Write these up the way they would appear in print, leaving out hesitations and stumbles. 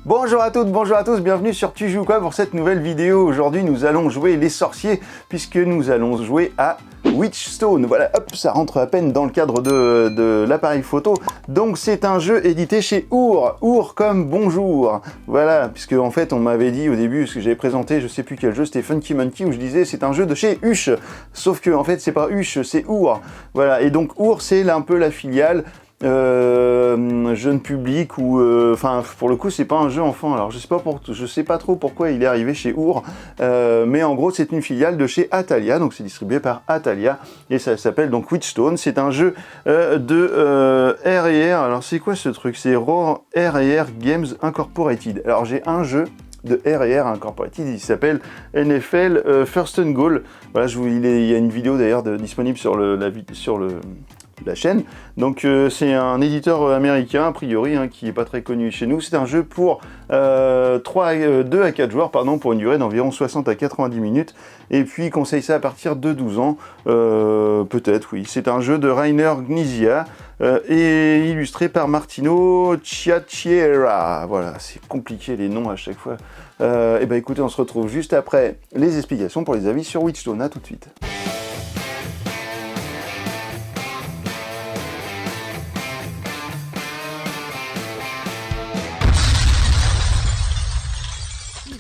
Bonjour à toutes, bonjour à tous, bienvenue sur Tu joues quoi pour cette nouvelle vidéo. Aujourd'hui nous allons jouer les sorciers puisque nous allons jouer à Witchstone. Voilà, hop, ça rentre à peine dans le cadre de l'appareil photo. Donc c'est un jeu édité chez Our. Our comme bonjour. Voilà, puisque en fait on m'avait dit au début, ce que j'avais présenté, je sais plus quel jeu, c'était Funky Monkey, où je disais c'est un jeu de chez Huche. Sauf que en fait c'est pas Huche, c'est Our. Voilà, et donc Our c'est un peu la filiale jeune public ou enfin pour le coup c'est pas un jeu enfant. Alors je sais pas trop pourquoi il est arrivé chez Our, mais en gros c'est une filiale de chez Atalia, donc c'est distribué par Atalia et ça s'appelle donc Witchstone. C'est un jeu de R&R. Alors c'est quoi ce truc? C'est R&R Games Incorporated. Alors j'ai un jeu de R&R Incorporated, il s'appelle NFL First and Goal. Voilà, il y a une vidéo d'ailleurs disponible sur la chaîne. Donc c'est un éditeur américain a priori qui est pas très connu chez nous. C'est un jeu pour 2 à 4 joueurs pour une durée d'environ 60 à 90 minutes et puis il conseille ça à partir de 12 ans peut-être, oui. C'est un jeu de Rainer Knizia et illustré par Martino Ciacchiera. Voilà, c'est compliqué les noms à chaque fois. Et ben écoutez, on se retrouve juste après les explications pour les avis sur Witchstone. À tout de suite.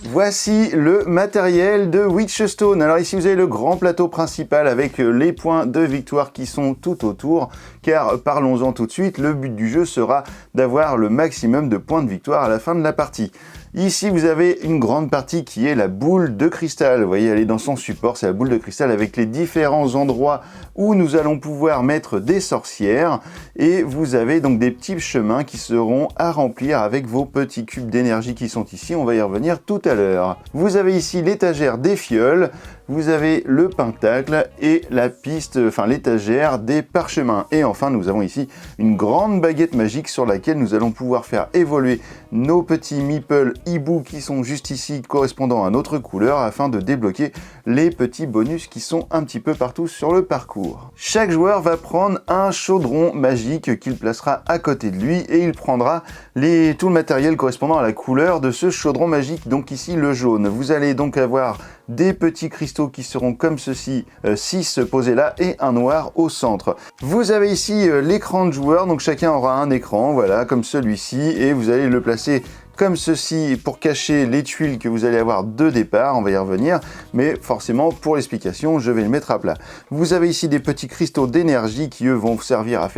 Voici le matériel de Witchstone. Alors ici vous avez le grand plateau principal avec les points de victoire qui sont tout autour, car parlons-en tout de suite, le but du jeu sera d'avoir le maximum de points de victoire à la fin de la partie. Ici vous avez une grande partie qui est la boule de cristal. Vous voyez, elle est dans son support, c'est la boule de cristal avec les différents endroits où nous allons pouvoir mettre des sorcières. Et vous avez donc des petits chemins qui seront à remplir avec vos petits cubes d'énergie qui sont ici. On va y revenir tout à l'heure. Vous avez ici l'étagère des fioles. Vous avez le pentacle et la piste, enfin l'étagère des parchemins. Et enfin, nous avons ici une grande baguette magique sur laquelle nous allons pouvoir faire évoluer nos petits meeples hibou qui sont juste ici, correspondant à notre couleur, afin de débloquer les petits bonus qui sont un petit peu partout sur le parcours. Chaque joueur va prendre un chaudron magique qu'il placera à côté de lui et il prendra tout le matériel correspondant à la couleur de ce chaudron magique, donc ici le jaune. Vous allez donc avoir des petits cristaux qui seront comme ceci, 6 posés là et un noir au centre. Vous avez ici l'écran de joueur, donc chacun aura un écran, voilà, comme celui-ci, et vous allez le placer comme ceci pour cacher les tuiles que vous allez avoir de départ. On va y revenir, mais forcément pour l'explication je vais le mettre à plat. Vous avez ici des petits cristaux d'énergie qui eux vont vous servir à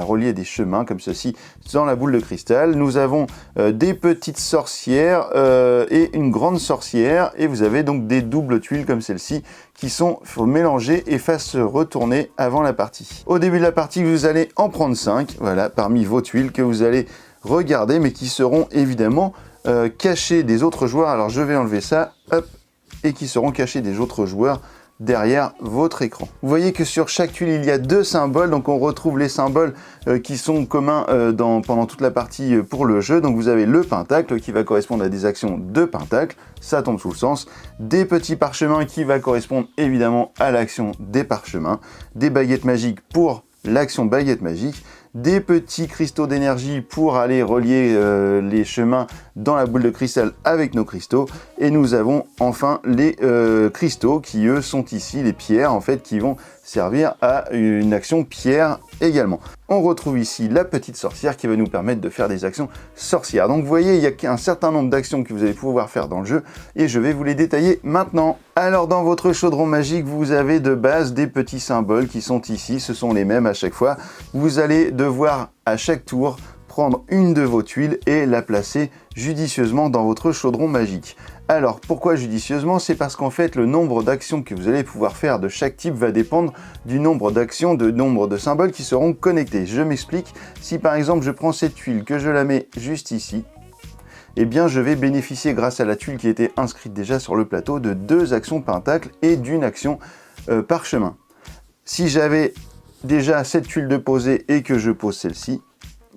relier des chemins comme ceci dans la boule de cristal. Nous avons des petites sorcières et une grande sorcière, et vous avez donc des doubles tuiles comme celle-ci qui sont mélangées et fassent retourner avant la partie. Au début de la partie vous allez en prendre 5, voilà, parmi vos tuiles que vous allez regarder, mais qui seront évidemment cachés des autres joueurs. Alors je vais enlever ça, hop, et qui seront cachés des autres joueurs derrière votre écran. Vous voyez que sur chaque tuile il y a 2 symboles, donc on retrouve les symboles qui sont communs pendant toute la partie pour le jeu. Donc vous avez le pentacle qui va correspondre à des actions de pentacle, ça tombe sous le sens, des petits parchemins qui va correspondre évidemment à l'action des parchemins, des baguettes magiques pour l'action baguette magique, des petits cristaux d'énergie pour aller relier les chemins dans la boule de cristal avec nos cristaux, et nous avons enfin les cristaux qui eux sont ici, les pierres en fait, qui vont servir à une action pierre également. On retrouve ici la petite sorcière qui va nous permettre de faire des actions sorcières. Donc vous voyez, il y a un certain nombre d'actions que vous allez pouvoir faire dans le jeu et je vais vous les détailler maintenant. Alors dans votre chaudron magique, vous avez de base des petits symboles qui sont ici, ce sont les mêmes à chaque fois. Vous allez devoir à chaque tour prendre une de vos tuiles et la placer judicieusement dans votre chaudron magique. Alors pourquoi judicieusement? C'est parce qu'en fait le nombre d'actions que vous allez pouvoir faire de chaque type va dépendre du nombre d'actions, du nombre de symboles qui seront connectés. Je m'explique, si par exemple je prends cette tuile, que je la mets juste ici, eh bien je vais bénéficier grâce à la tuile qui était inscrite déjà sur le plateau de 2 actions pentacle et d'une action parchemin. Si j'avais déjà cette tuile de poser et que je pose celle-ci,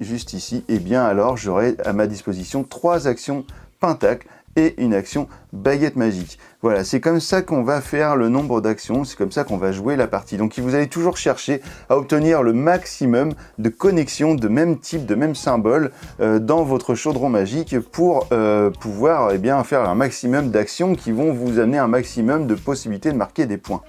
juste ici, eh bien alors j'aurai à ma disposition 3 actions pentacle et une action baguette magique. Voilà, c'est comme ça qu'on va faire le nombre d'actions, c'est comme ça qu'on va jouer la partie. Donc vous allez toujours chercher à obtenir le maximum de connexions de même type, de même symbole dans votre chaudron magique pour pouvoir faire un maximum d'actions qui vont vous amener un maximum de possibilités de marquer des points.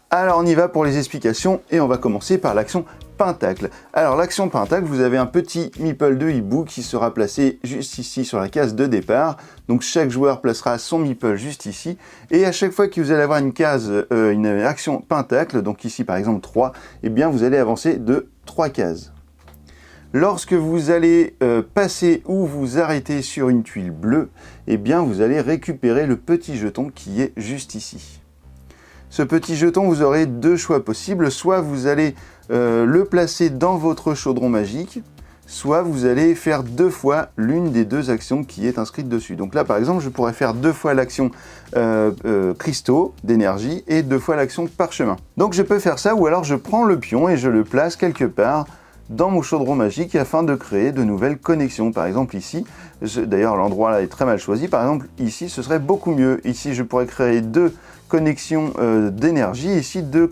Alors on y va pour les explications et on va commencer par l'action Pentacle. Alors l'action Pentacle, vous avez un petit meeple de hibou qui sera placé juste ici sur la case de départ. Donc chaque joueur placera son meeple juste ici. Et à chaque fois que vous allez avoir une case, une action Pentacle, donc ici par exemple 3, eh bien vous allez avancer de 3 cases. Lorsque vous allez passer ou vous arrêter sur une tuile bleue, eh bien vous allez récupérer le petit jeton qui est juste ici. Ce petit jeton, vous aurez deux choix possibles. Soit vous allez le placer dans votre chaudron magique, soit vous allez faire 2 fois l'une des 2 actions qui est inscrite dessus. Donc là, par exemple, je pourrais faire 2 fois l'action cristaux d'énergie et 2 fois l'action parchemin. Donc je peux faire ça, ou alors je prends le pion et je le place quelque part dans mon chaudron magique afin de créer de nouvelles connexions. Par exemple ici, d'ailleurs l'endroit là est très mal choisi, par exemple ici ce serait beaucoup mieux. Ici je pourrais créer 2 connexions d'énergie, ici 2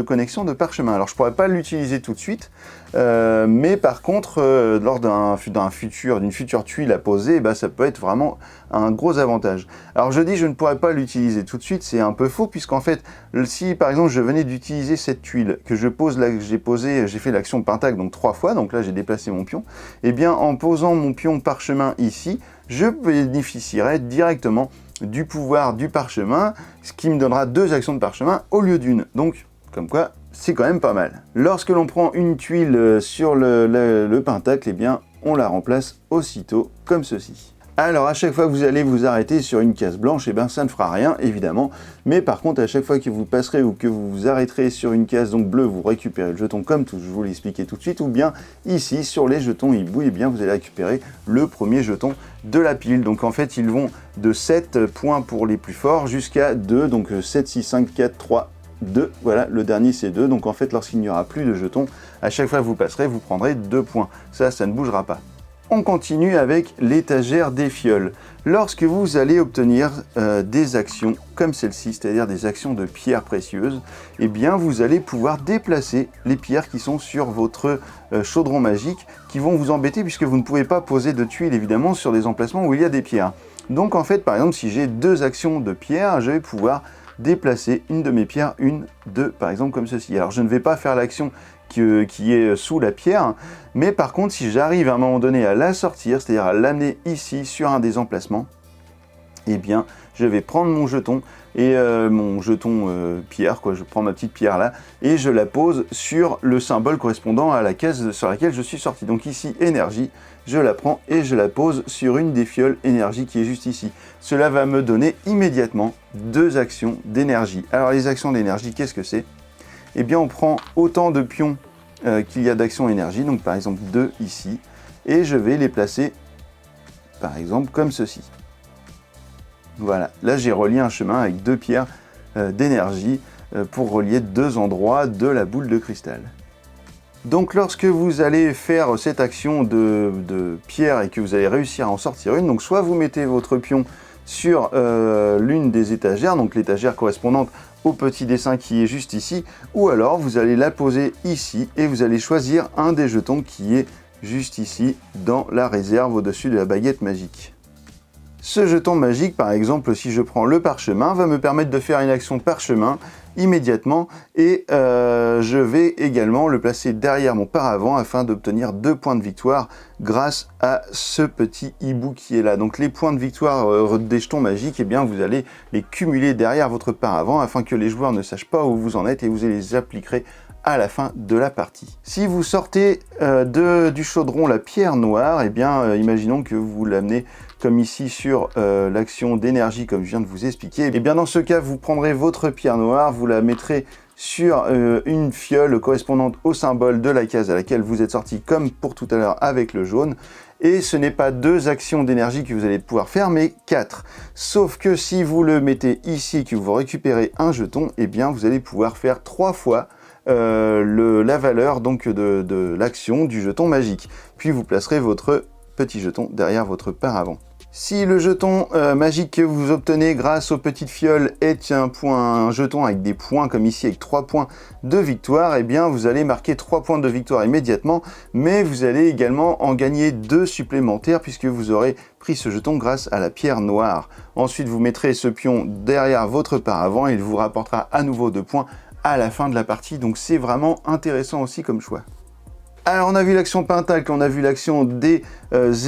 connexions de parchemin. Alors je pourrais pas l'utiliser tout de suite, mais par contre lors d'une future tuile à poser, ça peut être vraiment un gros avantage. Alors je dis je ne pourrais pas l'utiliser tout de suite, c'est un peu faux, puisqu'en fait si par exemple je venais d'utiliser cette tuile que je pose là, j'ai fait l'action Pentacle donc 3 fois, donc là j'ai déplacé mon pion, et bien en posant mon pion parchemin ici, je bénéficierais directement du pouvoir du parchemin, ce qui me donnera 2 actions de parchemin au lieu d'une. Donc, comme quoi, c'est quand même pas mal. Lorsque l'on prend une tuile sur le pentacle, eh bien, on la remplace aussitôt comme ceci. Alors, à chaque fois que vous allez vous arrêter sur une case blanche, ça ne fera rien, évidemment. Mais par contre, à chaque fois que vous passerez ou que vous vous arrêterez sur une case donc bleue, vous récupérez le jeton comme je vous l'ai expliqué tout de suite. Ou bien, ici, sur les jetons hibou, vous allez récupérer le premier jeton de la pile. Donc, en fait, ils vont de 7 points pour les plus forts jusqu'à 2. Donc, 7, 6, 5, 4, 3, 2. Voilà, le dernier, c'est 2. Donc, en fait, lorsqu'il n'y aura plus de jetons, à chaque fois que vous passerez, vous prendrez 2 points. Ça ne bougera pas. On continue avec l'étagère des fioles. Lorsque vous allez obtenir des actions comme celle-ci, c'est-à-dire des actions de pierres précieuses, eh bien vous allez pouvoir déplacer les pierres qui sont sur votre chaudron magique, qui vont vous embêter puisque vous ne pouvez pas poser de tuiles évidemment sur des emplacements où il y a des pierres. Donc en fait, par exemple, si j'ai 2 actions de pierres, je vais pouvoir déplacer une de mes pierres, par exemple comme ceci. Alors je ne vais pas faire l'action qui est sous la pierre, mais par contre si j'arrive à un moment donné à la sortir, c'est-à-dire à l'amener ici sur un des emplacements, eh bien je vais prendre mon jeton et mon jeton pierre, je prends ma petite pierre là et je la pose sur le symbole correspondant à la case sur laquelle je suis sorti. Donc ici énergie, je la prends et je la pose sur une des fioles énergie qui est juste ici. Cela va me donner immédiatement 2 actions d'énergie. Alors les actions d'énergie, qu'est-ce que c'est ? Eh bien on prend autant de pions qu'il y a d'actions énergie, donc par exemple 2 ici, et je vais les placer par exemple comme ceci. Voilà, là j'ai relié un chemin avec 2 pierres d'énergie pour relier 2 endroits de la boule de cristal. Donc lorsque vous allez faire cette action de pierre et que vous allez réussir à en sortir une, donc soit vous mettez votre pion sur l'une des étagères, donc l'étagère correspondante au petit dessin qui est juste ici, ou alors vous allez la poser ici et vous allez choisir un des jetons qui est juste ici dans la réserve au-dessus de la baguette magique. Ce jeton magique, par exemple, si je prends le parchemin, va me permettre de faire une action parchemin immédiatement et je vais également le placer derrière mon paravent afin d'obtenir 2 points de victoire grâce à ce petit hibou qui est là. Donc les points de victoire des jetons magiques, eh bien vous allez les cumuler derrière votre paravent afin que les joueurs ne sachent pas où vous en êtes et vous les appliquerez à la fin de la partie. Si vous sortez du chaudron la pierre noire, eh bien imaginons que vous l'amenez comme ici sur l'action d'énergie comme je viens de vous expliquer, et bien dans ce cas vous prendrez votre pierre noire, vous la mettrez sur une fiole correspondante au symbole de la case à laquelle vous êtes sorti comme pour tout à l'heure avec le jaune, et ce n'est pas 2 actions d'énergie que vous allez pouvoir faire mais 4. Sauf que si vous le mettez ici, que vous récupérez un jeton, et bien vous allez pouvoir faire 3 fois la valeur donc de l'action du jeton magique. Puis vous placerez votre petit jeton derrière votre paravent. Si le jeton magique que vous obtenez grâce aux petites fioles est un jeton avec des points comme ici avec 3 points de victoire, eh bien vous allez marquer 3 points de victoire immédiatement, mais vous allez également en gagner 2 supplémentaires puisque vous aurez pris ce jeton grâce à la pierre noire. Ensuite vous mettrez ce pion derrière votre paravent et il vous rapportera à nouveau 2 points à la fin de la partie, donc c'est vraiment intéressant aussi comme choix. Alors on a vu l'action pentacle, on a vu l'action des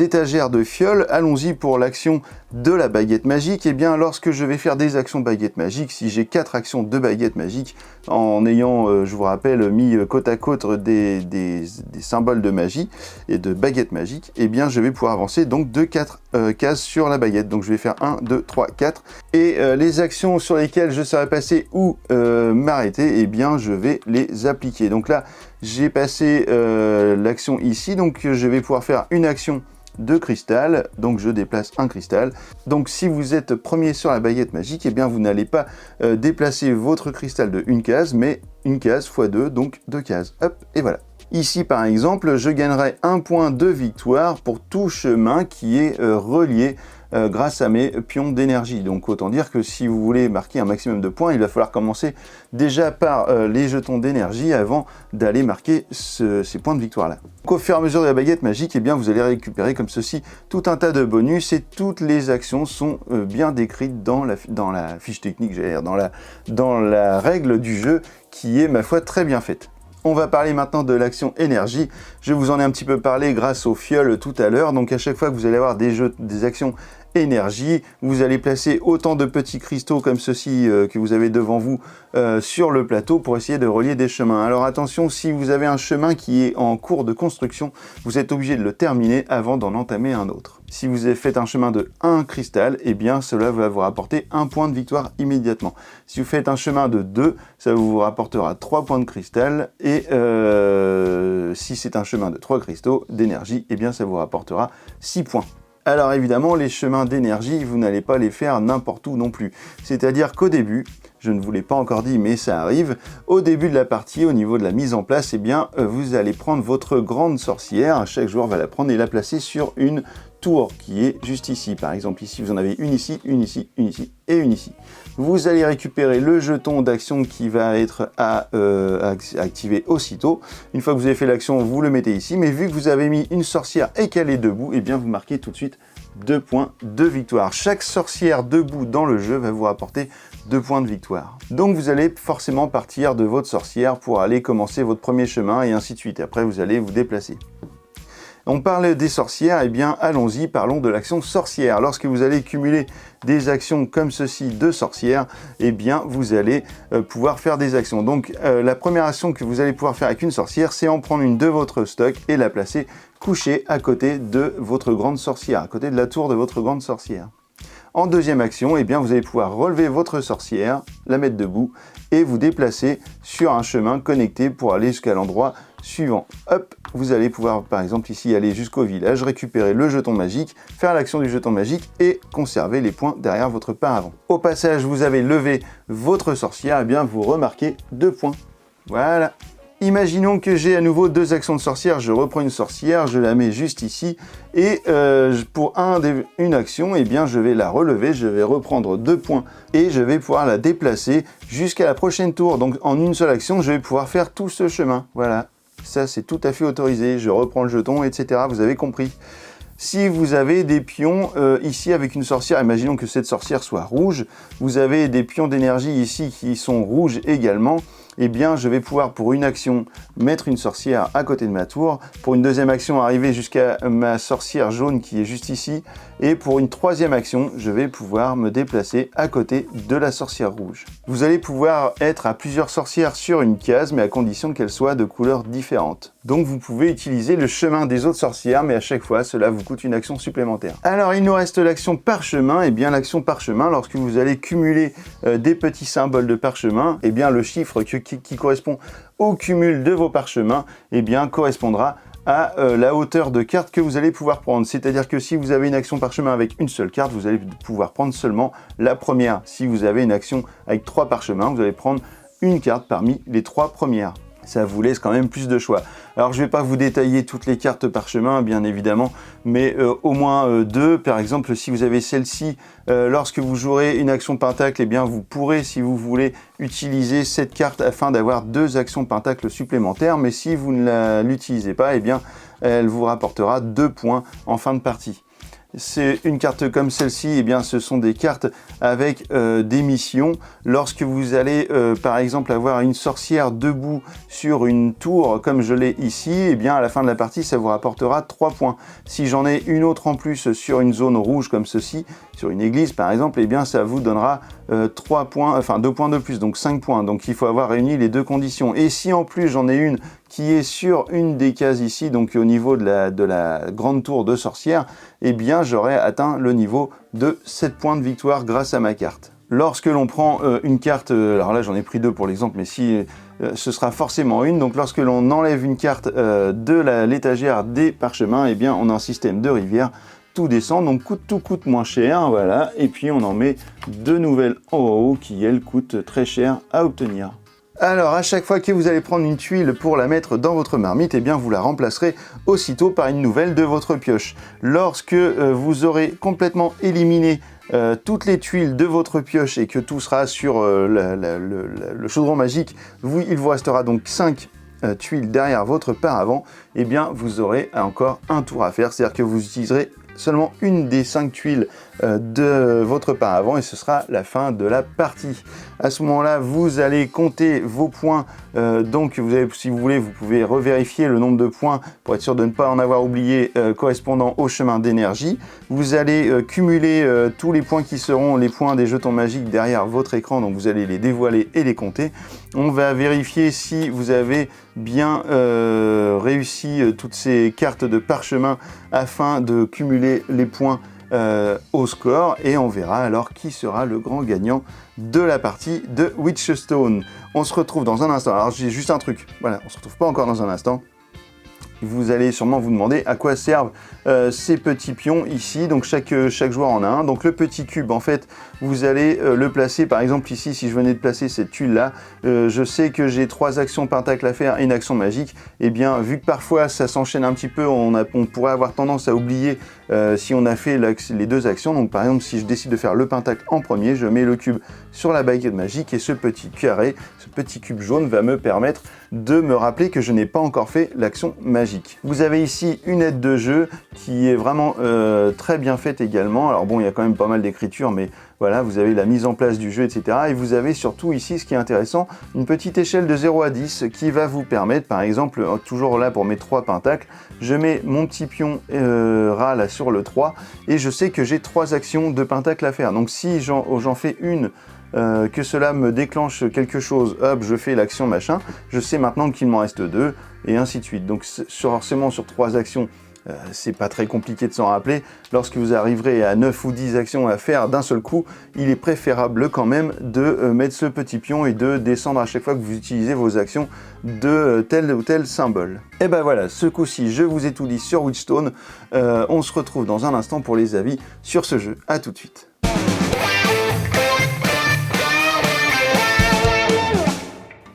étagères de fioles, allons-y pour l'action de la baguette magique. Et bien lorsque je vais faire des actions baguette magique, si j'ai 4 actions de baguette magique, en ayant, je vous rappelle, mis côte à côte des symboles de magie et de baguette magique, et bien je vais pouvoir avancer donc de 4 cases sur la baguette. Donc je vais faire 1, 2, 3, 4. Et les actions sur lesquelles je serai passé ou m'arrêter, et bien je vais les appliquer. Donc là, j'ai passé l'action ici, donc je vais pouvoir faire une action de cristal, donc je déplace un cristal. Donc si vous êtes premier sur la baguette magique, et bien vous n'allez pas déplacer votre cristal de une case, mais une case x 2, donc 2 cases. Hop, et voilà. Ici par exemple, je gagnerai 1 point de victoire pour tout chemin qui est relié grâce à mes pions d'énergie. Donc autant dire que si vous voulez marquer un maximum de points, il va falloir commencer déjà par les jetons d'énergie avant d'aller marquer ces points de victoire là. Donc au fur et à mesure de la baguette magique, eh bien vous allez récupérer comme ceci tout un tas de bonus et toutes les actions sont bien décrites dans la fiche technique, j'allais dire, dans la règle du jeu qui est ma foi très bien faite. On va parler maintenant de l'action énergie. Je vous en ai un petit peu parlé grâce aux fioles tout à l'heure. Donc à chaque fois que vous allez avoir des actions énergie, vous allez placer autant de petits cristaux comme ceci que vous avez devant vous sur le plateau pour essayer de relier des chemins. Alors attention, si vous avez un chemin qui est en cours de construction, vous êtes obligé de le terminer avant d'en entamer un autre. Si vous avez fait un chemin de 1 cristal, eh bien cela va vous rapporter 1 point de victoire immédiatement. Si vous faites un chemin de 2, ça vous rapportera 3 points de cristal et si c'est un chemin de 3 cristaux d'énergie, eh bien ça vous rapportera 6 points. Alors évidemment, les chemins d'énergie, vous n'allez pas les faire n'importe où non plus. C'est-à-dire qu'au début, je ne vous l'ai pas encore dit, mais ça arrive, au début de la partie, au niveau de la mise en place, eh bien, vous allez prendre votre grande sorcière, chaque joueur va la prendre et la placer sur une tour qui est juste ici. Par exemple, ici, vous en avez une ici, une ici, une ici et une ici. Vous allez récupérer le jeton d'action qui va être à activer aussitôt. Une fois que vous avez fait l'action, vous le mettez ici. Mais vu que vous avez mis une sorcière et qu'elle est debout, eh bien, vous marquez tout de suite 2 points de victoire. Chaque sorcière debout dans le jeu va vous rapporter 2 points de victoire. Donc vous allez forcément partir de votre sorcière pour aller commencer votre premier chemin et ainsi de suite. Après, vous allez vous déplacer. On parle des sorcières, eh bien allons-y, parlons de l'action sorcière. Lorsque vous allez cumuler des actions comme ceci de sorcière, eh bien vous allez pouvoir faire des actions. Donc la première action que vous allez pouvoir faire avec une sorcière, c'est en prendre une de votre stock et la placer couchée à côté de votre grande sorcière, à côté de la tour de votre grande sorcière. En deuxième action, eh bien, vous allez pouvoir relever votre sorcière, la mettre debout et vous déplacer sur un chemin connecté pour aller jusqu'à l'endroit suivant. Hop, vous allez pouvoir par exemple ici aller jusqu'au village, récupérer le jeton magique, faire l'action du jeton magique et conserver les points derrière votre paravent. Au passage, vous avez levé votre sorcière, eh bien vous remarquez 2 points. Voilà. Imaginons que j'ai à nouveau 2 actions de sorcière, je reprends une sorcière, je la mets juste ici, et pour une action, eh bien, je vais la relever, je vais reprendre 2 points, et je vais pouvoir la déplacer jusqu'à la prochaine tour. Donc en une seule action, je vais pouvoir faire tout ce chemin. Voilà, ça c'est tout à fait autorisé, je reprends le jeton, etc. Vous avez compris. Si vous avez des pions ici avec une sorcière, imaginons que cette sorcière soit rouge, vous avez des pions d'énergie ici qui sont rouges également, eh bien je vais pouvoir pour une action mettre une sorcière à côté de ma tour, pour une deuxième action arriver jusqu'à ma sorcière jaune qui est juste ici, et pour une troisième action, je vais pouvoir me déplacer à côté de la sorcière rouge. Vous allez pouvoir être à plusieurs sorcières sur une case, mais à condition qu'elles soient de couleurs différentes. Donc vous pouvez utiliser le chemin des autres sorcières, mais à chaque fois, cela vous coûte une action supplémentaire. Alors il nous reste l'action parchemin, et bien l'action parchemin, lorsque vous allez cumuler des petits symboles de parchemin, et bien le chiffre qui correspond au cumul de vos parchemins, et bien correspondra à la hauteur de carte que vous allez pouvoir prendre. C'est-à-dire que si vous avez une action parchemin avec une seule carte, vous allez pouvoir prendre seulement la première. Si vous avez une action avec 3 parchemins, vous allez prendre une carte parmi les 3 premières. ça vous laisse quand même plus de choix. Alors je ne vais pas vous détailler toutes les cartes parchemin, bien évidemment, mais au moins deux. Par exemple, si vous avez celle-ci, lorsque vous jouerez une action pentacle, eh bien vous pourrez, si vous voulez, utiliser cette carte afin d'avoir 2 actions pentacle supplémentaires. Mais si vous ne l'utilisez pas, eh bien elle vous rapportera 2 points en fin de partie. C'est une carte comme celle-ci, eh bien ce sont des cartes avec des missions. Lorsque vous allez par exemple avoir une sorcière debout sur une tour comme je l'ai ici, eh bien à la fin de la partie ça vous rapportera 3 points. Si j'en ai une autre en plus sur une zone rouge comme ceci, sur une église par exemple, eh bien ça vous donnera 3 points, enfin 2 points de plus, donc 5 points. Donc il faut avoir réuni les 2 conditions. Et si en plus j'en ai une qui est sur une des cases ici, donc au niveau de la grande tour de sorcière, eh bien j'aurai atteint le niveau de 7 points de victoire grâce à ma carte. Lorsque l'on prend une carte, alors là j'en ai pris 2 pour l'exemple, mais si ce sera forcément une, donc lorsque l'on enlève une carte de l'étagère des parchemins, eh bien on a un système de rivière, tout descend, donc tout coûte moins cher, voilà, et puis on en met 2 nouvelles en haut qui elles coûtent très cher à obtenir. Alors à chaque fois que vous allez prendre une tuile pour la mettre dans votre marmite, eh bien vous la remplacerez aussitôt par une nouvelle de votre pioche. Lorsque vous aurez complètement éliminé toutes les tuiles de votre pioche et que tout sera sur le chaudron magique, il vous restera donc 5 tuiles derrière votre paravent, eh bien vous aurez encore un tour à faire, c'est-à-dire que vous utiliserez seulement une des 5 tuiles de votre paravent et ce sera la fin de la partie. À ce moment-là, vous allez compter vos points. Donc, si vous voulez, vous pouvez revérifier le nombre de points pour être sûr de ne pas en avoir oublié correspondant au chemin d'énergie. Vous allez cumuler tous les points qui seront les points des jetons magiques derrière votre écran. Donc, vous allez les dévoiler et les compter. On va vérifier si vous avez bien réussi toutes ces cartes de parchemin afin de cumuler les points au score et on verra alors qui sera le grand gagnant de la partie de Witchstone. On se retrouve dans un instant. Alors j'ai juste un truc, voilà, on se retrouve pas encore dans un instant. Vous allez sûrement vous demander à quoi servent ces petits pions ici. Donc chaque joueur en a un. Donc le petit cube, en fait, vous allez le placer. Par exemple ici, si je venais de placer cette tuile là, je sais que j'ai 3 actions pentacle à faire et une action magique. Et bien, vu que parfois ça s'enchaîne un petit peu, on pourrait avoir tendance à oublier si on a fait les 2 actions. Donc par exemple, si je décide de faire le pentacle en premier, je mets le cube sur la baguette magique et ce petit carré, ce petit cube jaune va me permettre de me rappeler que je n'ai pas encore fait l'action magique. Vous avez ici une aide de jeu qui est vraiment très bien faite également. Alors bon, il y a quand même pas mal d'écriture, mais voilà, vous avez la mise en place du jeu, etc. Et vous avez surtout ici, ce qui est intéressant, une petite échelle de 0 à 10 qui va vous permettre, par exemple, toujours là pour mes 3 pentacles, je mets mon petit pion rat là sur le 3 et je sais que j'ai 3 actions de pentacle à faire. Donc si j'en fais une, que cela me déclenche quelque chose, hop, je fais l'action machin, je sais maintenant qu'il m'en reste 2, et ainsi de suite. Donc forcément sur 3 actions, c'est pas très compliqué de s'en rappeler. Lorsque vous arriverez à 9 ou 10 actions à faire d'un seul coup, il est préférable quand même de mettre ce petit pion et de descendre à chaque fois que vous utilisez vos actions de tel ou tel symbole. Et ben voilà, ce coup-ci, je vous ai tout dit sur Witchstone. On se retrouve dans un instant pour les avis sur ce jeu. À tout de suite.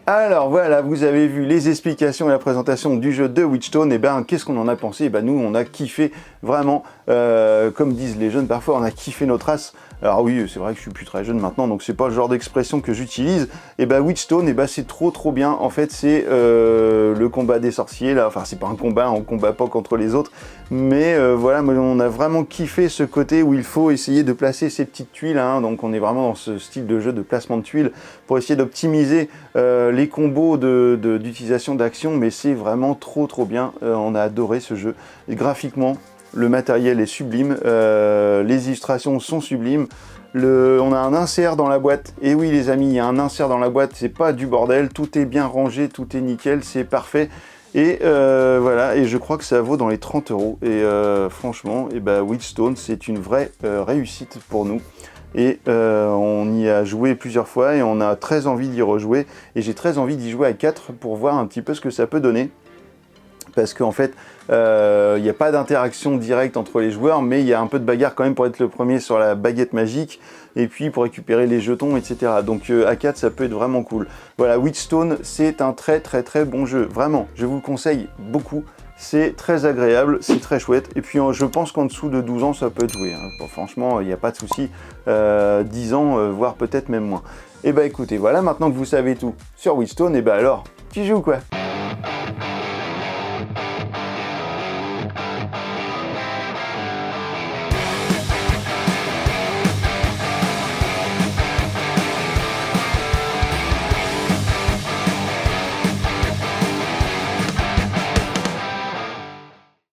Alors voilà, vous avez vu les explications et la présentation du jeu de Witchstone. Et ben, qu'est-ce qu'on en a pensé? Ben, nous, on a kiffé vraiment, comme disent les jeunes parfois, on a kiffé notre race. Alors oui, c'est vrai que je suis plus très jeune maintenant, donc c'est pas le genre d'expression que j'utilise. Et ben Witchstone, et ben c'est trop bien. En fait, c'est le combat des sorciers là. Enfin, c'est pas un combat, on combat pas contre les autres, mais voilà, on a vraiment kiffé ce côté où il faut essayer de placer ces petites tuiles. Hein, donc on est vraiment dans ce style de jeu de placement de tuiles pour essayer d'optimiser les combos d'utilisation d'actions. Mais c'est vraiment trop bien. On a adoré ce jeu. Et graphiquement, le matériel est sublime, les illustrations sont sublimes, on a un insert dans la boîte, et oui les amis, il y a un insert dans la boîte, c'est pas du bordel, tout est bien rangé, tout est nickel, c'est parfait, et voilà, et je crois que ça vaut dans les 30 €, et franchement, et ben Witchstone, c'est une vraie réussite pour nous. Et on y a joué plusieurs fois, et on a très envie d'y rejouer, et j'ai très envie d'y jouer à 4 pour voir un petit peu ce que ça peut donner. Parce qu'en fait, Il n'y a pas d'interaction directe entre les joueurs, mais il y a un peu de bagarre quand même pour être le premier sur la baguette magique, et puis pour récupérer les jetons, etc. Donc à 4, ça peut être vraiment cool. Voilà, Witchstone, c'est un très bon jeu. Vraiment, je vous le conseille beaucoup. C'est très agréable, c'est très chouette. Et puis je pense qu'en dessous de 12 ans, ça peut être joué. Hein. Bon, franchement, il n'y a pas de souci. 10 ans, voire peut-être même moins. Et bah écoutez, voilà, maintenant que vous savez tout sur Witchstone, et bah alors, tu joues quoi?